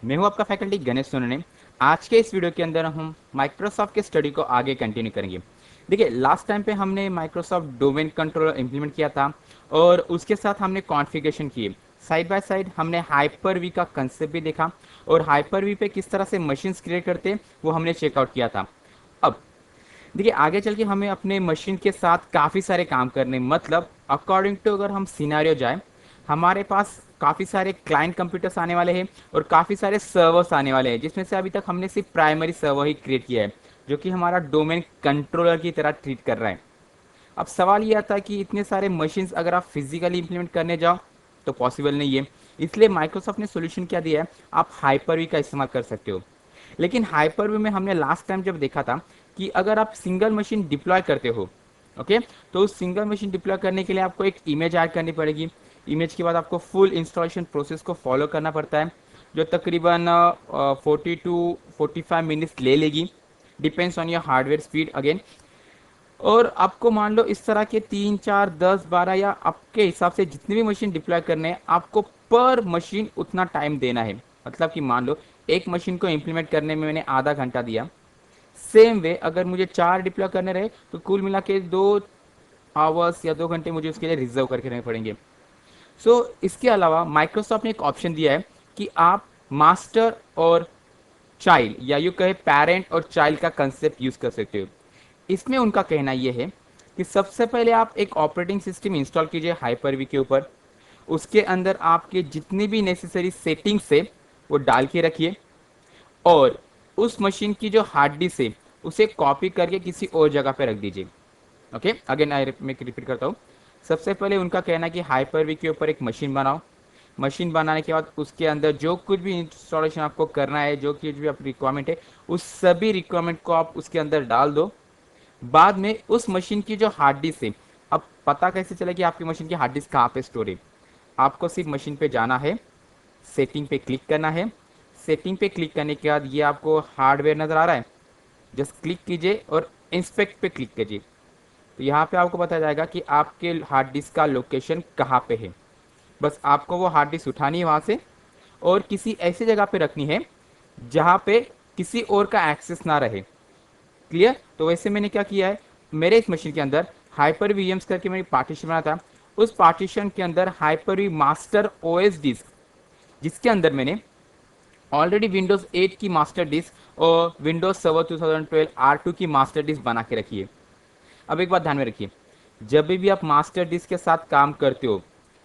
मैं हूं आपका फैकल्टी गणेश सोनने। आज के इस वीडियो के अंदर हम माइक्रोसॉफ्ट के स्टडी को आगे कंटिन्यू करेंगे। देखिए, लास्ट टाइम पे हमने माइक्रोसॉफ्ट डोमेन कंट्रोलर इंप्लीमेंट किया था और उसके साथ हमने कॉन्फ़िगरेशन किए। साइड बाय साइड हमने हाइपर वी का कंसेप्ट भी देखा और हाइपर वी पे किस तरह से मशीन्स क्रिएट करते हैं वो हमने चेकआउट किया था। अब देखिए, आगे चल के हमें अपने मशीन के साथ काफ़ी सारे काम करने, मतलब अकॉर्डिंग टू अगर हम सिनारियो जाए, हमारे पास काफ़ी सारे क्लाइंट कंप्यूटर्स आने वाले हैं और काफ़ी सारे सर्वर्स आने वाले हैं, जिसमें से अभी तक हमने सिर्फ प्राइमरी सर्वर ही क्रिएट किया है, जो कि हमारा डोमेन कंट्रोलर की तरह ट्रीट कर रहा है। अब सवाल ये आता है कि इतने सारे मशीन्स अगर आप फिजिकली इंप्लीमेंट करने जाओ तो पॉसिबल नहीं है। इसलिए माइक्रोसॉफ्ट ने सोल्यूशन क्या दिया है, आप हाइपर वी का इस्तेमाल कर सकते हो। लेकिन हाइपर वी में हमने लास्ट टाइम जब देखा था कि अगर आप सिंगल मशीन डिप्लॉय करते हो, ओके, तो उस सिंगल मशीन डिप्लॉय करने के लिए आपको एक इमेज ऐड करनी पड़ेगी। इमेज के बाद आपको फुल इंस्टॉलेशन प्रोसेस को फॉलो करना पड़ता है, जो तकरीबन 40 to 45 मिनट्स ले लेगी, depends on your hardware speed again. और आपको मान लो इस तरह के 3 4 10 12 या आपके हिसाब से जितनी भी मशीन डिप्लॉय करने हैं, आपको पर मशीन उतना टाइम देना है। मतलब कि मान लो एक मशीन को इम्प्लीमेंट करने में मैंने आधा घंटा दिया, सेम वे अगर मुझे 4 डिप्लॉय करने रहे तो कुल मिला के 2 आवर्स या 2 घंटे मुझे उसके लिए रिजर्व करके रखने पड़ेंगे। इसके अलावा माइक्रोसॉफ्ट ने एक ऑप्शन दिया है कि आप मास्टर और चाइल्ड, या यू कहे पेरेंट और चाइल्ड का कंसेप्ट यूज कर सकते हो। इसमें उनका कहना यह है कि सबसे पहले आप एक ऑपरेटिंग सिस्टम इंस्टॉल कीजिए हाइपर वी के ऊपर। उसके अंदर आपके जितनी भी नेसेसरी सेटिंग्स है वो डाल के रखिए, और उस मशीन की जो हार्ड डिस्क है उसे कॉपी करके किसी और जगह पे रख दीजिए। ओके, अगेन मैं रिपीट करता हूँ। सबसे पहले उनका कहना है कि हाइपर वी के ऊपर एक मशीन बनाओ। मशीन बनाने के बाद उसके अंदर जो कुछ भी इंस्टॉलेशन आपको करना है, जो कुछ भी आप रिक्वायरमेंट है, उस सभी रिक्वायरमेंट को आप उसके अंदर डाल दो। बाद में उस मशीन की जो हार्ड डिस्क है, अब पता कैसे चले कि आपकी मशीन की हार्ड डिस्क कहाँ पे स्टोर है? आपको सिर्फ मशीन पे जाना है, सेटिंग पे क्लिक करना है। सेटिंग पे क्लिक करने के बाद ये आपको हार्डवेयर नज़र आ रहा है, जस्ट क्लिक कीजिए और इंस्पेक्ट पे क्लिक कीजिए। तो यहाँ पे आपको बताया जाएगा कि आपके हार्ड डिस्क का लोकेशन कहाँ पे है। बस आपको वो हार्ड डिस्क उठानी है वहाँ से और किसी ऐसी जगह पे रखनी है जहाँ पे किसी और का एक्सेस ना रहे। क्लियर? तो वैसे मैंने क्या किया है, मेरे इस मशीन के अंदर हाइपर वी एम्स करके मैंने पार्टीशन बनाया था। उस पार्टीशन के अंदर Hyper V master OS disk, जिसके अंदर मैंने ऑलरेडी विंडोज 8 की मास्टर डिस्क और विंडोज सर्वर 2012 R2 की मास्टर डिस्क बना के रखी है। अब एक बात ध्यान में रखिए, जब भी आप मास्टर डिस्क के साथ काम करते हो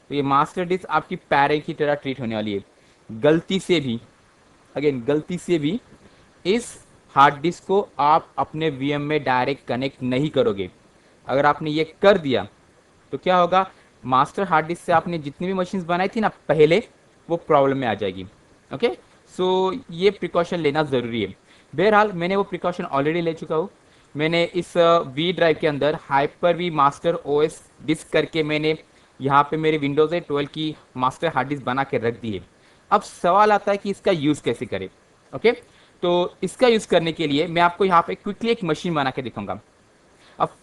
तो ये मास्टर डिस्क आपकी पैरे की तरह ट्रीट होने वाली है। गलती से भी, अगेन गलती से भी, इस हार्ड डिस्क को आप अपने वीएम में डायरेक्ट कनेक्ट नहीं करोगे। अगर आपने ये कर दिया तो क्या होगा, मास्टर हार्ड डिस्क से आपने जितनी भी मशीन्स बनाई थी ना पहले, वो प्रॉब्लम में आ जाएगी। ओके, ये प्रिकॉशन लेना ज़रूरी है। बहरहाल मैंने वो प्रिकॉशन ऑलरेडी ले चुका हूँ। मैंने इस वी ड्राइव के अंदर Hyper V master OS disk करके मैंने यहाँ पे मेरे विंडोज़ 12 की मास्टर हार्ड डिस्क बना के रख दी है। अब सवाल आता है कि इसका यूज़ कैसे करें। ओके, तो इसका यूज़ करने के लिए मैं आपको यहाँ पे क्विकली एक मशीन बना के दिखाऊंगा। अब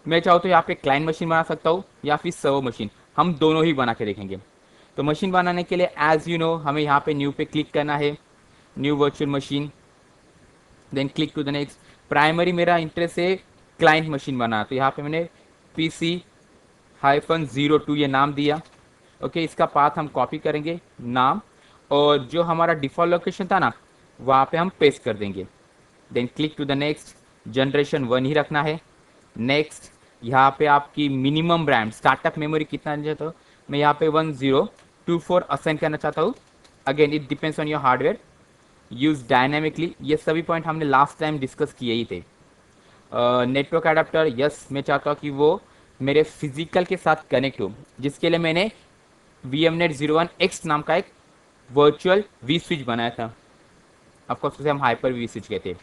मैं चाहूँ तो यहाँ पे क्लाइंट मशीन बना सकता हूँ या फिर सर्वर मशीन, हम दोनों ही बना के देखेंगे। तो मशीन बनाने के लिए एज यू नो हमें यहाँ पे न्यू पे क्लिक करना है, new virtual machine, then click to the next. Primary मेरा इंटरेस्ट है क्लाइंट मशीन बना, तो यहाँ पे मैंने PC-02 ये नाम दिया। ओके, इसका पाथ हम कॉपी करेंगे नाम, और जो हमारा डिफ़ॉल्ट लोकेशन था ना वहाँ पे हम पेस्ट कर देंगे। Then click to the next, generation 1 ही रखना है। नेक्स्ट, यहाँ पे आपकी मिनिमम रैम स्टार्टअप मेमोरी कितना चाहता हूँ, मैं यहाँ पे 1024 असाइन करना चाहता हूँ। Again it depends on your hardware. Use dynamically, ये सभी पॉइंट हमने लास्ट टाइम डिस्कस किए ही थे। नेटवर्क अडाप्टर, यस मैं चाहता हूँ कि वो मेरे फिजिकल के साथ कनेक्ट हो, जिसके लिए मैंने VMnet01X नाम का एक वर्चुअल वी स्विच बनाया था। ऑफकोर्स उसे हम हाइपर वी स्विच कहते हैं।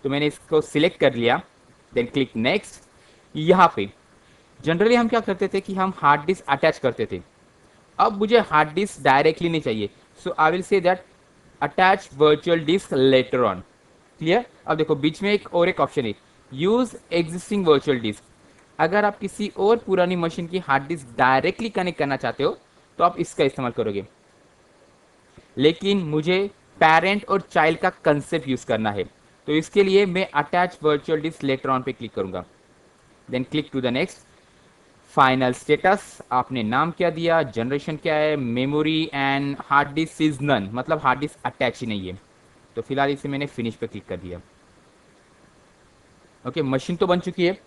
तो मैंने इसको सिलेक्ट कर लिया, देन क्लिक नेक्स्ट। यहाँ पे जनरली हम क्या करते थे कि हम हार्ड डिस्क अटैच करते थे। अब मुझे हार्ड डिस्क डायरेक्टली नहीं चाहिए, so I will say that attach virtual disk later on. Clear? अब देखो बीच में एक और एक ऑप्शन है, यूज एग्जिस्टिंग वर्चुअल डिस्क। अगर आप किसी और पुरानी मशीन की हार्ड डिस्क डायरेक्टली कनेक्ट करना चाहते हो तो आप इसका इस्तेमाल करोगे। लेकिन मुझे पेरेंट और चाइल्ड का कंसेप्ट यूज करना है। तो इसके लिए मैं attach virtual disk later on पे क्लिक करूंगा। Then click to the next. Final status, आपने नाम क्या दिया, जनरेशन क्या है, memory and hard disk is none, मतलब हार्ड डिस्क अटैच ही नहीं है। तो फिलहाल इसे मैंने फिनिश पे क्लिक कर दिया। ओके, मशीन तो बन चुकी है।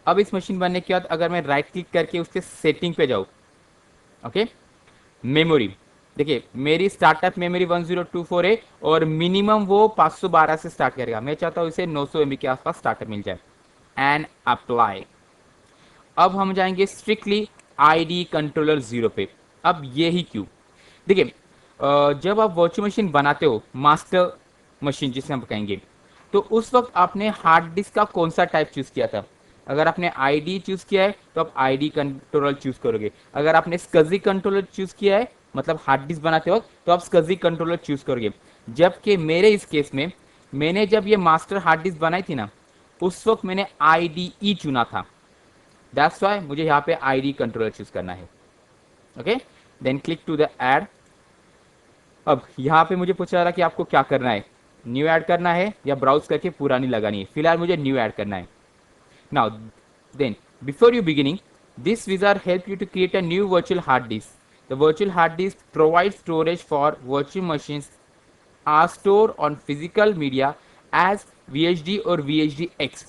अब इस मशीन बनने के बाद अगर मैं राइट क्लिक करके उसके सेटिंग पे जाऊँ, ओके, मेमोरी, देखिए मेरी स्टार्टअप मेमोरी 1024 है और मिनिमम वो 512 से स्टार्ट करेगा। मैं चाहता हूँ इसे 900 MB के आसपास स्टार्टअप मिल जाए। And apply. अब हम जाएंगे स्ट्रिक्टली आईडी कंट्रोलर 0 पे। अब ये ही क्यों, देखिए जब आप वर्चुअल मशीन बनाते हो, मास्टर मशीन जिसे हम कहेंगे, तो उस वक्त आपने हार्ड डिस्क का कौन सा टाइप चूज किया था। अगर आपने आईडी चूज किया है तो आप आईडी कंट्रोलर चूज करोगे। अगर आपने स्कजी कंट्रोलर चूज किया है, मतलब हार्ड डिस्क बनाते वक्त, तो आप स्कजी कंट्रोलर चूज करोगे। जबकि मेरे इस केस में, मैंने जब ये मास्टर हार्ड डिस्क बनाई थी ना, उस वक्त मैंने आईडीई चुना था। दैट्स वाई मुझे यहाँ पे आईडी कंट्रोलर चूज करना है। Okay, then click to the add. अब यहाँ पे मुझे पूछा जा रहा है कि आपको क्या करना है, न्यू ऐड करना है या ब्राउज करके पुरानी लगानी है। फिलहाल मुझे न्यू ऐड करना है। Now then before you beginning, this wizard help you to create a new virtual hard disk. The virtual hard disk provides storage for virtual machines are stored on physical media as VHD और VHDX।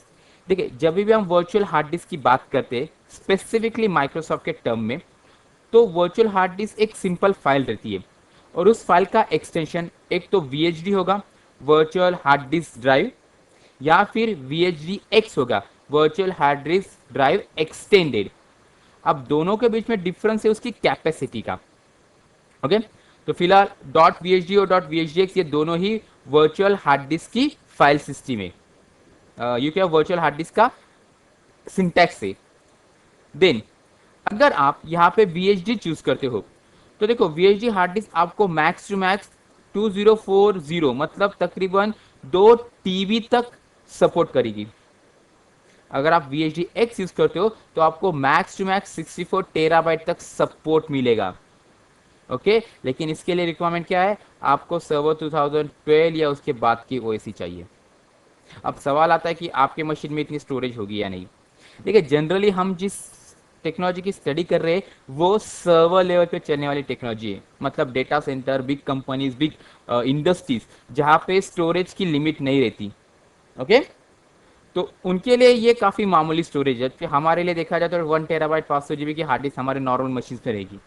देखिए जब भी हम virtual hard disc की बात करते हैं specifically Microsoft के टर्म में, तो वर्चुअल हार्ड डिस्क एक सिंपल फाइल रहती है और उस फाइल का एक्सटेंशन एक तो VHD होगा, वर्चुअल हार्ड डिस्क ड्राइव, या फिर VHDX होगा, virtual hard disk drive extended. अब दोनों के बीच में डिफरेंस है उसकी कैपेसिटी का। ओके, तो फिलहाल डॉट VHD और डॉट VHDX ये दोनों ही वर्चुअल हार्ड डिस्क की फाइल सिस्टम है। ये क्या वर्चुअल हार्ड डिस्क का सिंटैक्स है। देन अगर आप यहाँ पे VHD चूज करते हो, तो देखो VHD हार्ड डिस्क आपको मैक्स टू मैक्स 2040, मतलब तकरीबन 2 TB तक सपोर्ट करेगी। अगर आप VHDX यूज करते हो तो आपको मैक्स टू मैक्स 64 टेराबाइट तक सपोर्ट मिलेगा। ओके, लेकिन इसके लिए रिक्वायरमेंट क्या है, आपको सर्वर 2012 या उसके बाद की OS चाहिए। अब सवाल आता है कि आपके मशीन में इतनी स्टोरेज होगी या नहीं। देखिए जनरली हम जिस टेक्नोलॉजी की स्टडी कर रहे हैं वो सर्वर लेवल पे चलने वाली टेक्नोलॉजी है, मतलब data centre, big companies, big industries, जहाँ पे स्टोरेज की लिमिट नहीं रहती। ओके, तो उनके लिए ये काफ़ी मामूली स्टोरेज है। फिर हमारे लिए देखा जाए तो 1 TB 500 GB की हार्ड डिस्क हमारे नॉर्मल मशीन में रहेगी।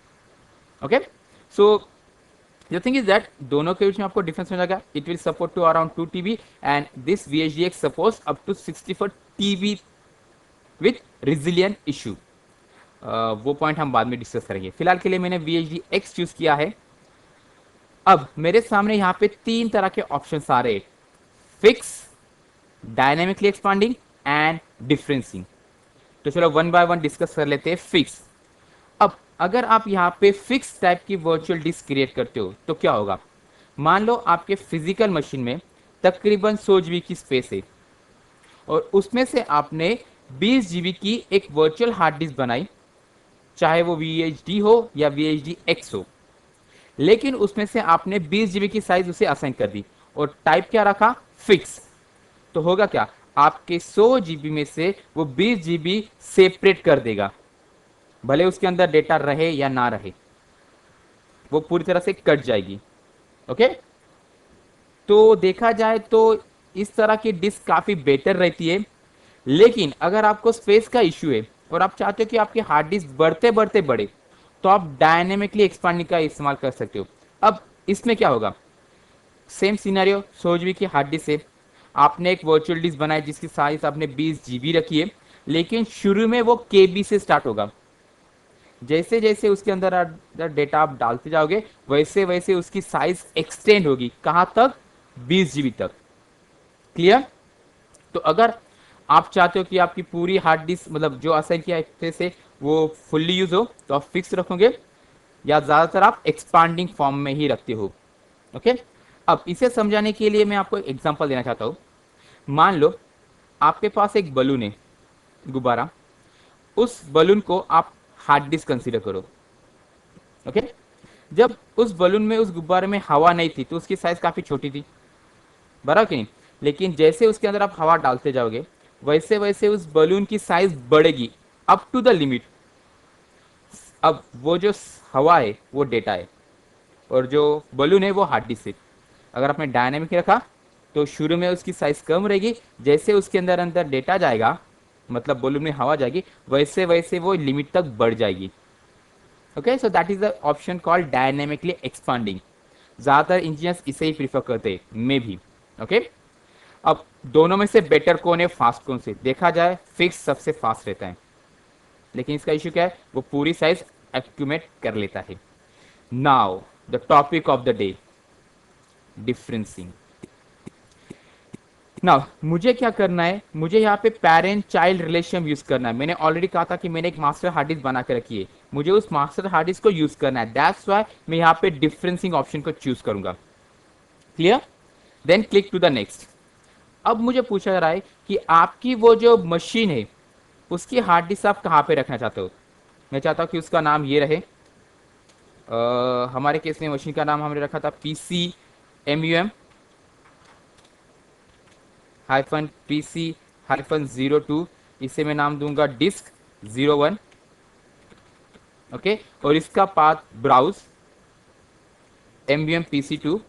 Okay, so the thing is that दोनों के बीच में आपको डिफरेंस हो जाएगा। It will support to around 2 TB and this VHDX supports up to 64 TB with resilient issue. वो पॉइंट हम बाद में डिस्कस करेंगे। फिलहाल के लिए मैंने VHDX चूज किया है। अब मेरे सामने यहाँ पे 3 तरह के ऑप्शन आ रहे हैं, फिक्स, डायनेमिकली एक्सपांडिंग एंड डिफरेंसिंग। तो चलो वन बाय वन डिस्कस कर लेते हैं फिक्स। अब अगर आप यहाँ पे फिक्स टाइप की वर्चुअल डिस्क क्रिएट करते हो तो क्या होगा, मान लो आपके फिजिकल मशीन में तकरीबन 100 GB की स्पेस है और उसमें से आपने 20 GB की एक वर्चुअल हार्ड डिस्क बनाई, चाहे वो VHD हो या VHDX हो, लेकिन उसमें से आपने 20 GB की साइज उसे असाइन कर दी और टाइप क्या रखा, फिक्स। तो होगा क्या, आपके 100 GB में से वो 20 GB सेपरेट कर देगा, भले उसके अंदर डेटा रहे या ना रहे, वो पूरी तरह से कट जाएगी। ओके, तो देखा जाए तो इस तरह की डिस्क काफी बेटर रहती है। लेकिन अगर आपको स्पेस का इश्यू है और आप चाहते हो कि आपकी हार्ड डिस्क बढ़ते बढ़ते बढ़े, तो आप डायनेमिकली एक्सपांडिंग का इस्तेमाल कर सकते हो। अब इसमें क्या होगा, सेम सिनेरियो, 100 GB की हार्ड डिस्क है, आपने एक वर्चुअल डिस्क बनाई जिसकी साइज आपने 20 GB रखी है, लेकिन शुरू में वो KB से स्टार्ट होगा। जैसे जैसे उसके अंदर डेटा आप डालते जाओगे वैसे वैसे उसकी साइज एक्सटेंड होगी, कहाँ तक, 20 GB तक। क्लियर। तो अगर आप चाहते हो कि आपकी पूरी हार्ड डिस्क, मतलब जो असाइन किया है से वो फुल्ली यूज हो, तो आप फिक्स रखोगे, या ज्यादातर आप एक्सपांडिंग फॉर्म में ही रखते हो। ओके, अब इसे समझाने के लिए मैं आपको एक एग्जांपल देना चाहता हूँ। मान लो आपके पास एक बलून है, गुब्बारा, उस बलून को आप हार्ड डिस्क कंसीडर करो। ओके, जब उस बलून में, उस गुब्बारे में हवा नहीं थी तो उसकी साइज काफी छोटी थी, बराबर कि नहीं? लेकिन जैसे उसके अंदर आप हवा डालते जाओगे वैसे वैसे उस बलून की साइज बढ़ेगी अप टू द लिमिट। अब वो जो हवा है वो डेटा है, और जो बलून है वो हार्ड डिस्क है। अगर आपने डायनेमिक रखा तो शुरू में उसकी साइज कम रहेगी, जैसे उसके अंदर अंदर डेटा जाएगा, मतलब बलून में हवा जाएगी, वैसे वैसे वो लिमिट तक बढ़ जाएगी। Okay, so that is the option called dynamically expanding. ज्यादातर इंजीनियर्स इसे ही प्रीफर करते हैं, मे भी। ओके, अब दोनों में से बेटर कौन है, फास्ट कौन से? देखा जाए फिक्स सबसे फास्ट रहता है, लेकिन इसका इश्यू क्या है, वो पूरी साइज एक्यूमेट कर लेता है। Now the topic of the day, differencing. ना, मुझे क्या करना है, मुझे यहाँ पे पेरेंट चाइल्ड रिलेशन यूज करना है। मैंने ऑलरेडी कहा था कि मैंने एक मास्टर हार्ड डिस्क बना के रखी है, मुझे उस मास्टर हार्ड डिस्क को यूज करना है। दैट्स व्हाई मैं यहाँ पे डिफरेंसिंग ऑप्शन को चूज करूंगा। Clear? Then click to the next. अब मुझे पूछा जा रहा है कि आपकी वो जो मशीन है उसकी हार्ड डिस्क आप कहाँ पे रखना चाहते हो। मैं चाहता हूँ कि उसका नाम ये रहे, हमारे केस में मशीन का नाम हमने रखा था PCMUM -PC-02। इसे मैं नाम दूंगा डिस्क 01। ओके, और इसका पाथ ब्राउज MUM PC2।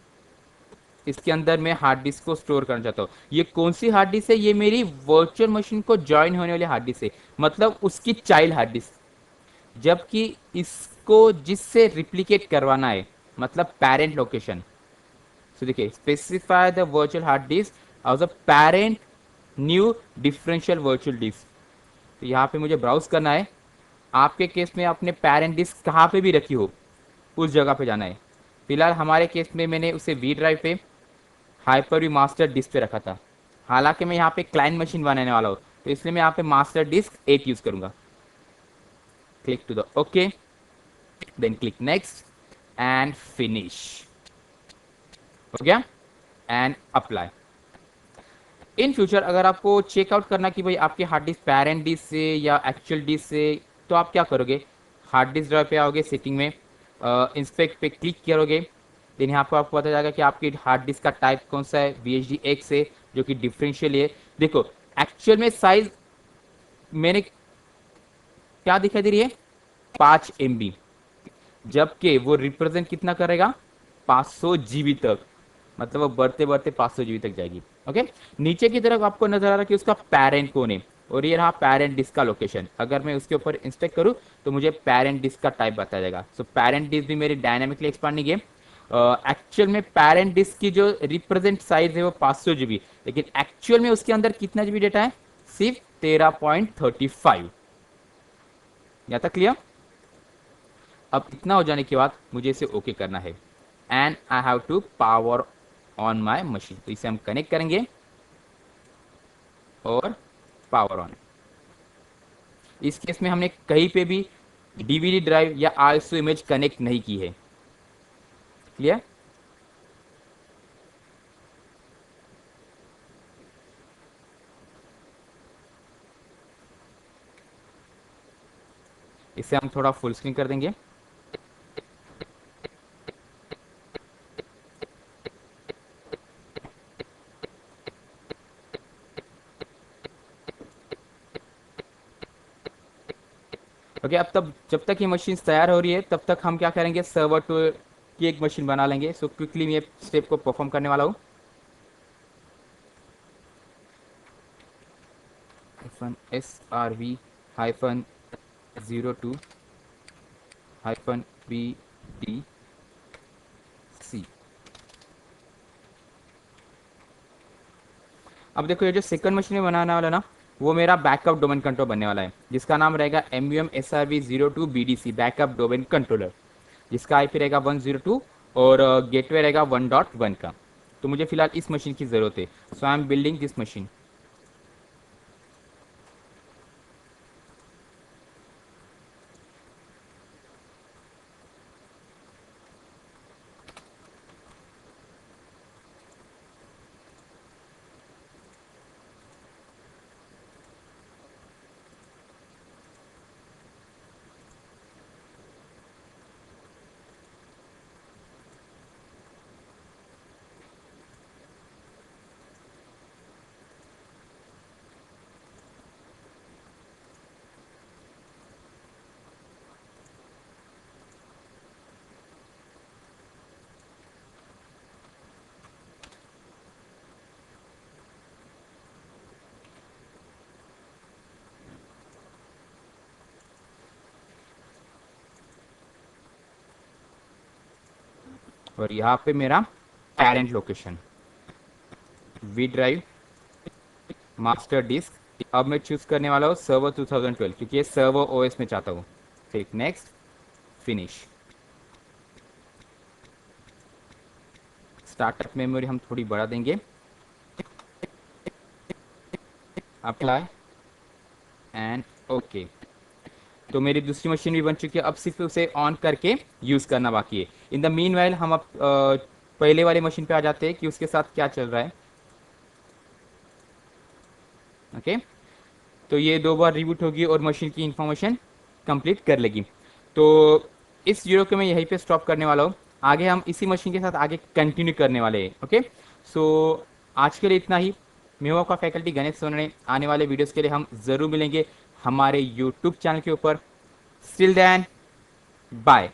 इसके अंदर मैं हार्ड डिस्क को स्टोर करना चाहता हूँ। ये कौन सी हार्ड डिस्क है, ये मेरी वर्चुअल मशीन को ज्वाइन होने वाली हार्ड डिस्क है, मतलब उसकी चाइल्ड हार्ड डिस्क। जबकि इसको जिससे रिप्लिकेट करवाना है, मतलब पेरेंट लोकेशन। सो देखिए, specify the virtual hard disk as a parent new differential virtual disk. तो यहाँ पे मुझे ब्राउज करना है। आपके केस में आपने पेरेंट डिस्क कहाँ पे भी रखी हो उस जगह पे जाना है। फिलहाल हमारे केस में मैंने उसे वी ड्राइव पे हाइपर वी मास्टर डिस्क पे रखा था। हालांकि मैं यहाँ पे क्लाइंट मशीन बनाने वाला हूँ, तो इसलिए मैं यहाँ पे मास्टर डिस्क 8 यूज करूंगा। Click to the okay, then click next and finish. हो गया, एंड अप्लाई। इन फ्यूचर अगर आपको चेकआउट करना कि भाई आपके हार्ड डिस्क पेरेंट डिस्क से या एक्चुअल डिस्क से, तो आप क्या करोगे, हार्ड डिस्क ड्राइव पे आओगे, सेटिंग में इंस्पेक्ट पे क्लिक करोगे। देन यहाँ पर आपको पता जाएगा कि आपकी हार्ड डिस्क का टाइप कौन सा है, VHD X है, जो कि डिफरेंशियल है। देखो, एक्चुअल में साइज मैंने क्या दिखाई दे रही है, 5 MB, जबकि वो रिप्रेजेंट कितना करेगा, 500 GB तक। मतलब वो बढ़ते बढ़ते 500 GB तक जाएगी। ओके, नीचे की तरफ आपको नजर आ रहा है कि उसका पेरेंट कौन है, और ये रहा पेरेंट डिस्क का लोकेशन। अगर मैं उसके ऊपर इंस्पेक्ट करूं तो मुझे पेरेंट डिस्क का टाइप बताया जाएगा। सो पेरेंट डिस्क भी मेरी डायनामिकली एक्सपांडिंग है। एक्चुअल में पेरेंट डिस्क की जो रिप्रेजेंट साइज है वो 500 GB, लेकिन एक्चुअल में उसके अंदर कितना GB डेटा है, सिर्फ 13.35। यहाँ तक क्लियर? अब इतना हो जाने के बाद मुझे इसे ओके करना है, and I have to power on my machine. तो इसे हम कनेक्ट करेंगे और पावर ऑन। इस केस में हमने कहीं पे भी DVD ड्राइव या आईएसओ इमेज कनेक्ट नहीं की है। क्लियर? इसे हम थोड़ा फुल स्क्रीन कर देंगे। ओके, अब तब जब तक ये मशीन तैयार हो रही है तब तक हम क्या करेंगे, सर्वर टू की एक मशीन बना लेंगे। सो क्विकली मैं ये स्टेप को परफॉर्म करने वाला हूँ। -SRV -02 -BDC। अब देखो, ये जो सेकंड मशीन में बनाने वाला ना, वो मेरा बैकअप डोमेन कंट्रोल बनने वाला है, जिसका नाम रहेगा MUM-SRV-02 BDC backup domain controller, जिसका IP रहेगा 102 और गेटवे रहेगा 1.1 का। तो मुझे फिलहाल इस मशीन की जरूरत है, so I am building this machine. और यहाँ पे मेरा parent location, V drive, master disk. अब मैं चूज करने वाला हूँ सर्वर 2012 क्योंकि ये सर्वर ओएस में चाहता हूँ। ठीक, नेक्स्ट, फिनिश। स्टार्टअप मेमोरी हम थोड़ी बढ़ा देंगे, अप्लाई एंड ओके। तो मेरी दूसरी मशीन भी बन चुकी है, अब सिर्फ उसे ऑन करके यूज़ करना बाकी है। इन द मीन वाइल हम अब पहले वाली मशीन पे आ जाते हैं कि उसके साथ क्या चल रहा है। ओके, तो ये 2 बार रिबूट होगी और मशीन की इंफॉर्मेशन कंप्लीट कर लेगी। तो इस वीडियो को मैं यहीं पे स्टॉप करने वाला हूँ, आगे हम इसी मशीन के साथ आगे कंटिन्यू करने वाले हैं। ओके, सो आज के लिए इतना ही। मैं हूं आपका फैकल्टी गणेश सोनने। आने वाले वीडियोस के लिए हम ज़रूर मिलेंगे हमारे यूट्यूब चैनल के ऊपर। Still then, bye.